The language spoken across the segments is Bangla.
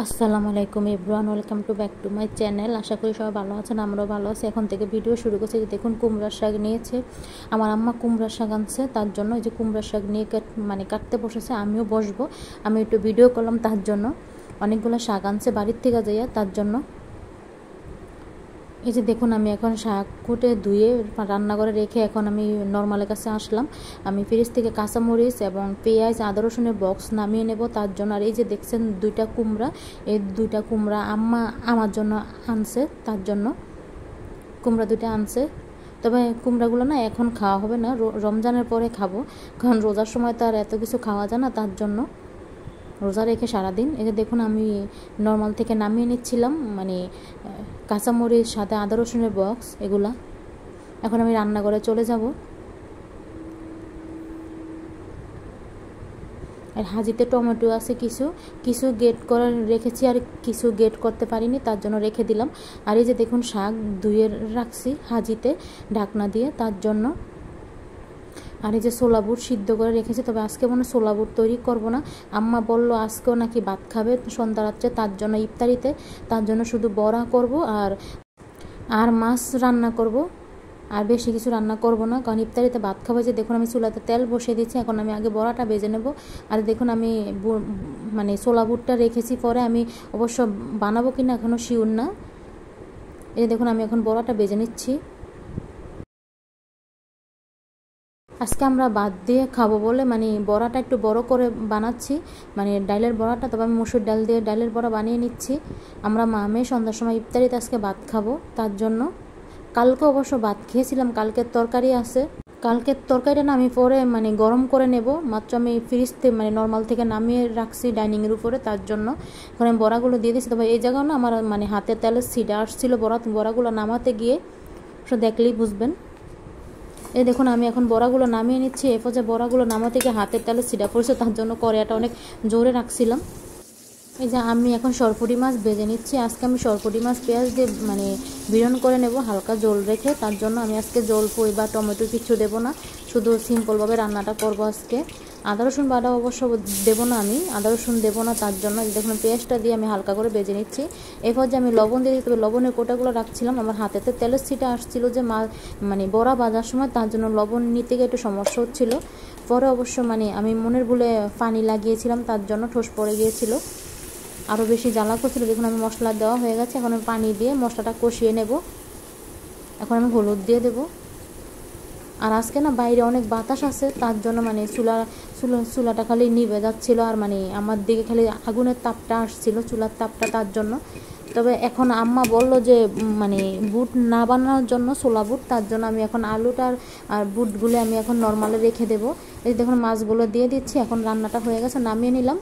আসসালামু আলাইকুম everyone, welcome to back to my channel. আশা করি সবাই ভালো আছেন, আমরাও ভালো আছি। এখন থেকে ভিডিও শুরু করছি। যে দেখুন কুমড়ার শাক নিয়েছে আমার আম্মা, কুমড়ার শাক আনছে তার জন্য। এই যে কুমড়ার শাক নিয়ে কাটতে বসেছে, আমিও বসবো। আমি একটু ভিডিও করলাম তার জন্য। অনেকগুলো শাক আনছে বাড়ির থেকে যাইয়া তার জন্য। এই যে দেখুন আমি এখন শাক কুটে ধুয়ে রান্নাঘরে রেখে এখন আমি নর্মালের কাছে আসলাম। আমি ফ্রিজ থেকে কাঁচামরিচ এবং পেঁয়াজ, আদা রসুনের বক্স নামিয়ে নেব তার জন্য। আর এই যে দেখছেন দুইটা কুমড়া, এই দুইটা কুমড়া আম্মা আমার জন্য আনছে তার জন্য। কুমড়া দুইটা আনছে, তবে কুমড়াগুলো না এখন খাওয়া হবে না, রমজানের পরে খাবো, কারণ রোজার সময় তো আর এত কিছু খাওয়া যায় না তার জন্য, রোজা রেখে সারাদিন। এই যে দেখুন আমি নর্মাল থেকে নামিয়ে নিচ্ছিলাম, মানে কাঁচামরিচ সাথে আদা রসুনের বক্স এগুলা। এখন আমি রান্নাঘরে চলে যাব। আর হাজিতে টমেটো আছে, কিছু কিছু গেট করে রেখেছি আর কিছু গেট করতে পারিনি তার জন্য রেখে দিলাম। আর এই যে দেখুন শাক ধুয়ে রাখছি হাজিতে ঢাকনা দিয়ে তার জন্য। আর এই যে ছোলা বুট সিদ্ধ করে রেখেছি, তবে আজকে মনে ছোলা বুট তৈরি করব না। আম্মা বললো আজকেও নাকি ভাত খাবে সন্ধ্যা রাত্রে, তার জন্য ইফতারিতে, তার জন্য শুধু বড়া করব আর আর মাছ রান্না করব, আর বেশি কিছু রান্না করব না, কারণ ইফতারিতে ভাত খাবো। যে দেখুন আমি চুলাতে তেল বসিয়ে দিচ্ছি, এখন আমি আগে বড়াটা ভেজে নেব। আর দেখুন আমি মানে ছোলা বুটটা রেখেছি, পরে আমি অবশ্য বানাবো কিনা এখনও শিওর না। এই দেখুন আমি এখন বড়াটা ভেজে নিচ্ছি। আজকে আমরা ভাত দিয়ে খাবো বলে মানে বড়াটা একটু বড় করে বানাচ্ছি, মানে ডালের বড়াটা। তবে আমি মসুর ডাল দিয়ে ডালের বড়া বানিয়ে নিচ্ছি। আমরা মা মেয়ে সন্ধ্যার সময় ইফতারিতে আজকে ভাত খাবো তার জন্য। কালকে অবশ্য ভাত খেয়েছিলাম, কালকের তরকারি আছে। কালকের তরকারিটা না আমি পরে মানে গরম করে নেব, মাত্র আমি ফ্রিজ থেকে মানে নর্মাল থেকে নামিয়ে রাখছি ডাইনিংয়ের উপরে তার জন্য। এখন আমি বড়াগুলো দিয়ে দিচ্ছি। তবে এই জায়গাও না আমার মানে হাতের তেলের ছিটা আসছিলো বড়াগুলো নামাতে গিয়ে, সো দেখলেই বুঝবেন। এই দেখুন আমি এখন বড়াগুলো নামিয়ে নিচ্ছি। এরপর যে বড়াগুলো নামাতে গিয়ে হাতের তালে ছিটা পড়ছে, তার জন্য কড়াইটা অনেক জোরে রাখছিলাম। এই যে আমি এখন সরপুঁটি মাছ ভেজে নিচ্ছি। আজকে আমি সরপুঁটি মাছ পেঁয়াজ দিয়ে মানে বিরন করে নেব হালকা জল রেখে, তার জন্য আমি আজকে জল পই বা টমেটো কিছু দেবো না, শুধু সিম্পলভাবে রান্নাটা করব আজকে। আদা রসুন বাটা অবশ্য দেবো না, আমি আদা রসুন দেবো না তার জন্য। দেখুন পেঁয়াজটা দিয়ে আমি হালকা করে ভেজে নিচ্ছি। এরপর যে আমি লবণ দিয়ে দিতে হবে, লবণের কোটাগুলো রাখছিলাম, আমার হাতেতে তেলের ছিটা আসছিলো যে মানে বড়া ভাজার সময়, তার জন্য লবণ নিতে গিয়ে একটু সমস্যা হচ্ছিলো। পরে অবশ্য মানে আমি মনের ভুলে পানি লাগিয়েছিলাম, তার জন্য ঠোস পড়ে গিয়েছিল, আরও বেশি জ্বালা করছিল। দেখুন আমি মশলা দেওয়া হয়ে গেছে, এখন আমি পানি দিয়ে মশলাটা কষিয়ে নেব। এখন আমি হলুদ দিয়ে দেব। আর আজকে না বাইরে অনেক বাতাস আছে, তার জন্য মানে চুলাটা খালি নিভে যাচ্ছিল, আর মানে আমার দিকে খালি আগুনের তাপটা আসছিল, চুলার তাপটা, তার জন্য। তবে এখন আম্মা বলল যে মানে বুট না বানানোর জন্য, ছোলা বুট, তার জন্য আমি এখন আলুটার আর বুটগুলো আমি এখন নর্মালে রেখে দেবো। এই দেখুন মাছগুলো দিয়ে দিচ্ছি। এখন রান্নাটা হয়ে গেছে, নামিয়ে নিলাম।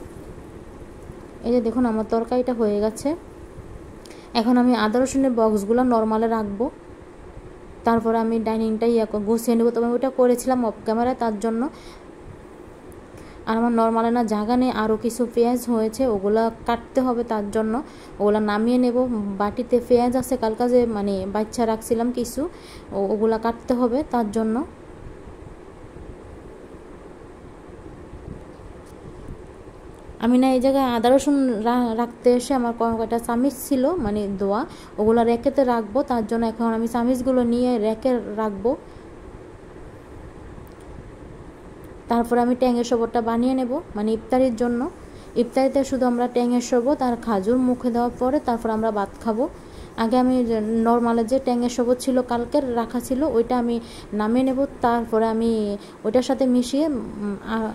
এই যে দেখুন আমার তরকারিটা হয়ে গেছে। এখন আমি আদা রসুনের বক্সগুলো নর্মালে রাখবো, তারপরে আমি ডাইনিংটা গুছিয়ে নেবো। তবে ওইটা করেছিলাম অফ ক্যামেরায় তার জন্য। আর আমার নর্মালে না জায়গা নেই, আরও কিছু পেঁয়াজ হয়েছে, ওগুলা কাটতে হবে তার জন্য। ওগুলা নামিয়ে নেব। বাটিতে পেঁয়াজ আছে, কালকে যে মানে বাচ্চা রাখছিলাম কিছু, ওগুলা কাটতে হবে তার জন্য। আমি না এই জায়গায় আদা রসুন রাখতে এসে আমার কয়েকটা চামিচ ছিল মানে দোয়া, ওগুলো র্যাকেতে রাখবো, তার জন্য এখন আমি চামিচগুলো নিয়ে র্যাকে রাখবো। তারপরে আমি ট্যাঙের শরবতটা বানিয়ে নেব মানে ইফতারির জন্য। ইফতারিতে শুধু আমরা ট্যাঙের শরবত আর খাজুর মুখে দেওয়ার পরে তারপর আমরা ভাত খাবো। আগে আমি নর্মালে যে ট্যাঙের শরবত ছিল কালকের রাখা ছিল, ওইটা আমি নামিয়ে নেব। তারপরে আমি ওইটার সাথে মিশিয়ে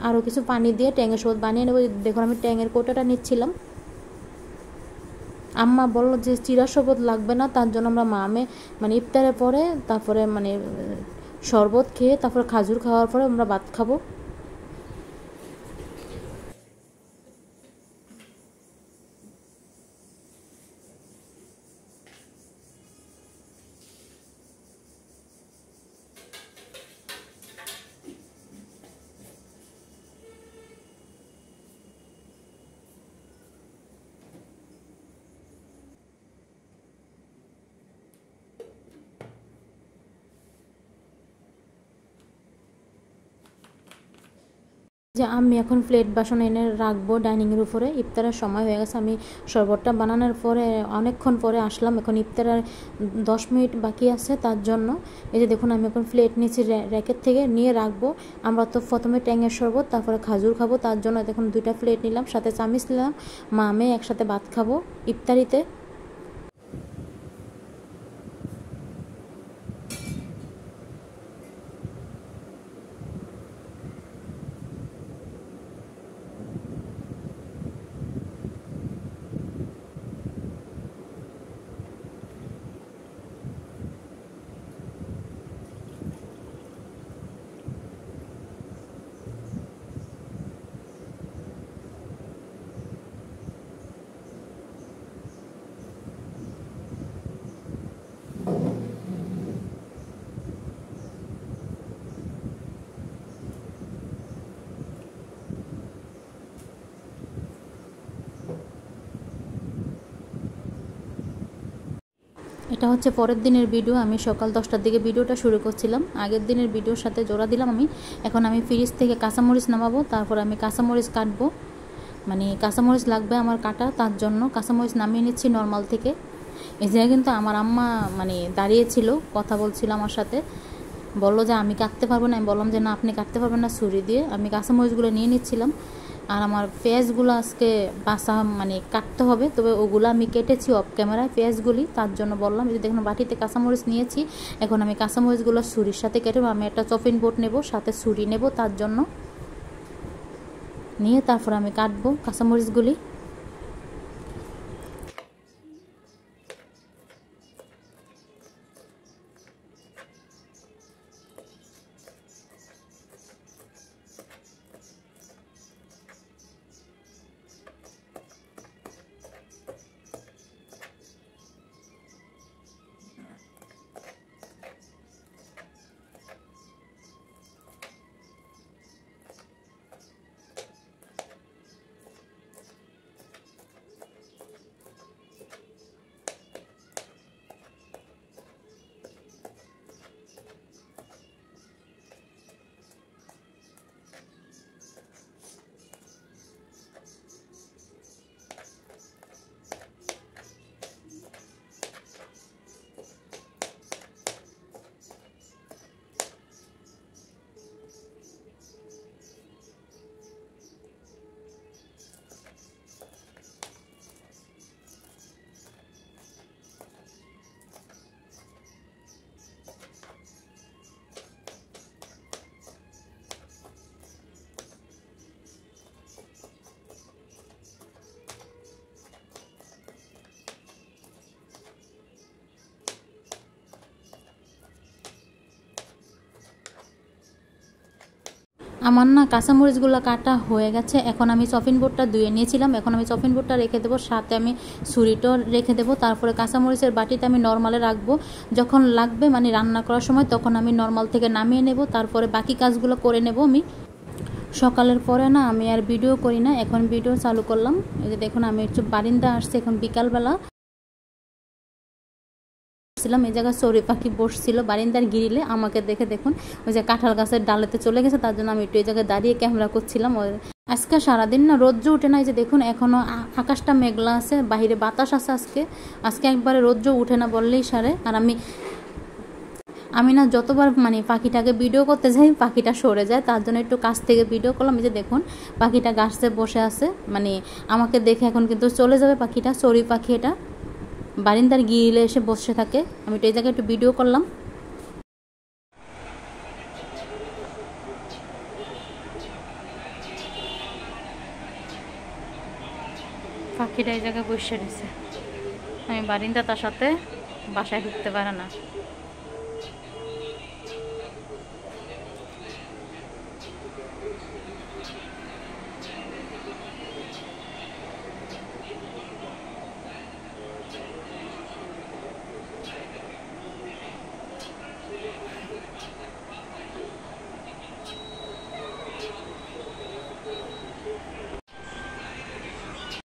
আরও কিছু পানি দিয়ে ট্যাঙের শরবত বানিয়ে নেব। দেখুন আমি ট্যাঙের কোটাটা নিচ্ছিলাম। আম্মা বললো যে চিরা শরবত লাগবে না, তার জন্য আমরা মামে মানে ইফতারের পরে তারপরে মানে শরবত খেয়ে তারপরে খাজুর খাওয়ার পরে আমরা ভাত খাবো। যে আমি এখন প্লেট বাসন এনে রাখবো ডাইনিংয়ের উপরে। ইফতারের সময় হয়ে গেছে, আমি শরবতটা বানানোর পরে অনেকক্ষণ পরে আসলাম। এখন ইফতারের 10 মিনিট বাকি আছে, তার জন্য এই যে দেখুন আমি এখন প্লেট নিয়েছি র্যাকের থেকে, নিয়ে রাখবো। আমরা তো প্রথমে ট্যাঙের শরবত তারপরে খাজুর খাবো, তার জন্য দেখুন 2টা প্লেট নিলাম, সাথে চামিচ নিলাম। মা মেয়ে একসাথে ভাত খাবো ইফতারিতে। এটা হচ্ছে পরের দিনের ভিডিও। আমি সকাল 10টার দিকে ভিডিওটা শুরু করছিলাম, আগের দিনের ভিডিওর সাথে জোড়া দিলাম আমি। এখন আমি ফ্রিজ থেকে কাঁচামরিচ নামাবো, তারপর আমি কাঁচামরিচ কাটবো। মানে কাঁচামরিচ লাগবে আমার কাটা, তার জন্য কাঁচামরিচ নামিয়ে নিচ্ছি নর্মাল থেকে। এই জায়গায় কিন্তু আমার আম্মা মানে দাঁড়িয়েছিল, কথা বলছিল আমার সাথে, বললো যে আমি কাটতে পারবো না। আমি বললাম যে না, আপনি কাটতে পারবেন না ছুরি দিয়ে। আমি কাঁচামরিচগুলো নিয়ে নিচ্ছিলাম। আর আমার পেঁয়াজগুলো আজকে বাসা মানে কাটতে হবে, তবে ওগুলো আমি কেটেছি অফ ক্যামেরায় পেঁয়াজগুলি, তার জন্য বললাম। এই দেখুন বাটিতে কাঁচামরিচ নিয়েছি, এখন আমি কাঁচামরিচগুলো ছুরির সাথে কেটে আমি একটা চপিং বোর্ড নেব, সাথে ছুরি নেব, তার জন্য নিয়ে তারপর আমি কাটবো কাঁচামরিচগুলি। আমার না কাঁচামরিচগুলো কাটা হয়ে গেছে। এখন আমি চপিং বোর্ডটা ধুয়ে নিয়েছিলাম, এখন আমি চপিং বোর্ডটা রেখে দেবো, সাথে আমি ছুরিটাও রেখে দেবো। তারপরে কাঁচামরিচের বাটিতে আমি নর্মালে রাখবো, যখন লাগবে মানে রান্না করার সময় তখন আমি নর্মাল থেকে নামিয়ে নেব। তারপরে বাকি কাজগুলো করে নেব আমি। সকালের পরে না আমি আর ভিডিও করি না, এখন ভিডিও চালু করলাম। এই যে দেখুন আমি একটু বারিন্দা আসছে, এখন বিকালবেলা এই জায়গায় চড়ুই পাখি বসছিল বারিন্দার গ্রিলে, আমাকে দেখে দেখুন ওই যে কাঁঠাল গাছের ডালেতে চলে গেছে, তার জন্য আমি একটু এই জায়গায় দাঁড়িয়ে ক্যামেরা করছিলাম। আজকে সারাদিন না রোদ্র উঠে না, এই যে দেখুন এখনো আকাশটা মেঘলা আছে, বাইরে বাতাস আছে। আজকে একবারে রোদ্র উঠে না বললেই সারে। আর আমি না যতবার মানে পাখিটাকে ভিডিও করতে যাই পাখিটা সরে যায়, তার জন্য একটু কাছ থেকে ভিডিও করলাম। এই যে দেখুন পাখিটা গাছে বসে আছে, মানে আমাকে দেখে এখন কিন্তু চলে যাবে পাখিটা। চড়ুই পাখি এটা বারিন্দার গ্রিলে এসে বসে থাকে, আমি একটু এই জায়গায় একটু ভিডিও করলাম। পাখিটা এই জায়গায় বসে রয়েছে, আমি বারিন্দা, তার সাথে বাসায় ঢুকতে পারে না।